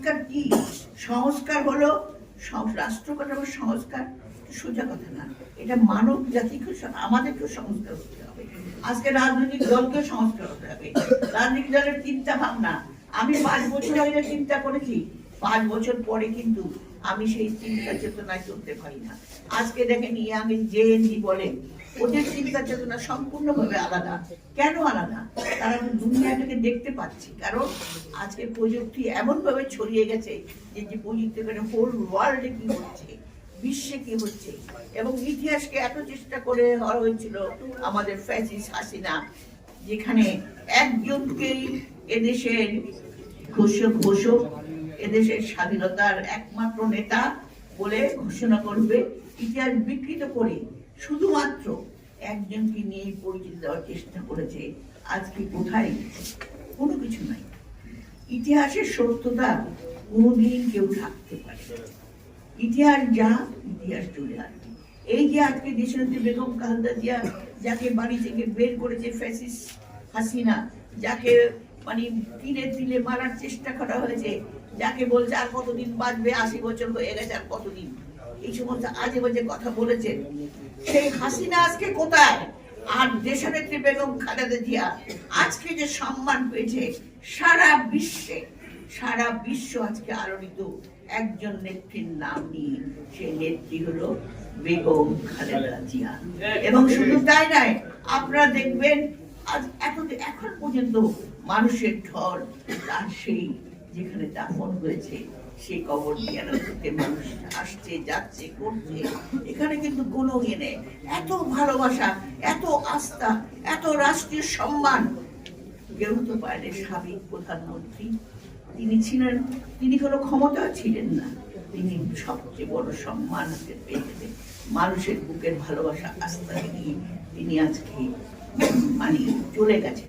সংস্কার কি? সংস্কার হলো রাষ্ট্র কাঠামোর সংস্কার, সোজা কথা না। এটা মানব জাতিকে, আমাদেরকেও সংস্কার হতে হবে। আজকে রাজনৈতিক দলকে সংস্কার হতে হবে, রাজনৈতিক দলের চিন্তা ভাবনা। আমি 5 বছর আগে চিন্তা করেছি, 5 বছর পরে কিন্তু আমি সেই চিন্তা চেতনায় চলতে পারি না। আজকে দেখেন ইয়াং জেএনজি বলেন, ওদের চিন্তা চেতনা সম্পূর্ণভাবে আলাদা। কেন আলাদা? তারা দুনিয়াটাকে দেখতে পাচ্ছে, কারণ আজকে প্রযুক্তি এমন ভাবে ছড়িয়ে গেছে যে প্রযুক্তি করে হোল ওয়ার্ল্ডে কি হচ্ছে, বিশ্বে কি হচ্ছে। এবং ইতিহাসকে এত চেষ্টা করে হওয়া হয়েছিল আমাদের ফ্যাসিস্ট হাসিনা, যেখানে একজনকেই এদেশের ঘোষক, এদেশের স্বাধীনতার একমাত্র নেতা বলে ঘোষণা করবে, ইতিহাস বিকৃত করে শুধুমাত্র একজনকে নিয়ে পরিচিত দেওয়ার চেষ্টা করেছে। আজকে কোথায়? কোনো কিছু নাই। ইতিহাসের সত্যতা কোনোদিন কেউ থাকতে পারে, ইতিহাস যা, ইতিহাস চলে আসবে। এই যে আজকে দেশনেত্রী বেগম খালেদা জিয়া, যাকে বাড়ি থেকে বের করেছে ফ্যাসিস্ট হাসিনা, যাকে মানে তিলে তিলে মারার চেষ্টা করা হয়েছে, যাকে বলছে আর কতদিন বাঁচবে, 80 বছর হয়ে গেছে, আর কতদিন, এই সমস্ত আজে বাজে কথা বলেছেন, সেই হাসিনা আজকে কোথায়? আর দেশনেত্রী বেগম খালেদা জিয়া আজকে যে সম্মান পেয়েছে সারা বিশ্ব আজকে আলোড়িত একজন নেত্রীর নাম নিয়ে, সেই নেত্রী হলো বেগম খালেদা জিয়া। এবং শুধু তাই নয়, আপনারা দেখবেন আজ এখন পর্যন্ত মানুষের ঢল, তার সেই যেখানে দাফন হয়েছে সেই কবর জিয়ারতে মানুষ আসছে, যাচ্ছে, করছে। এখানে কিন্তু কোনো ইয়ে নেই। এত ভালোবাসা, এত আস্থা, এত রাষ্ট্রীয় সম্মান কেউ তো পারে। সাবেক প্রধানমন্ত্রী তিনি কোনো ক্ষমতা ছিলেন না, তিনি সবচেয়ে বড় সম্মান পেয়েছেন। মানুষের বুকের ভালোবাসা, আস্থা নিয়ে তিনি আজকে মানে চলে গেছেন।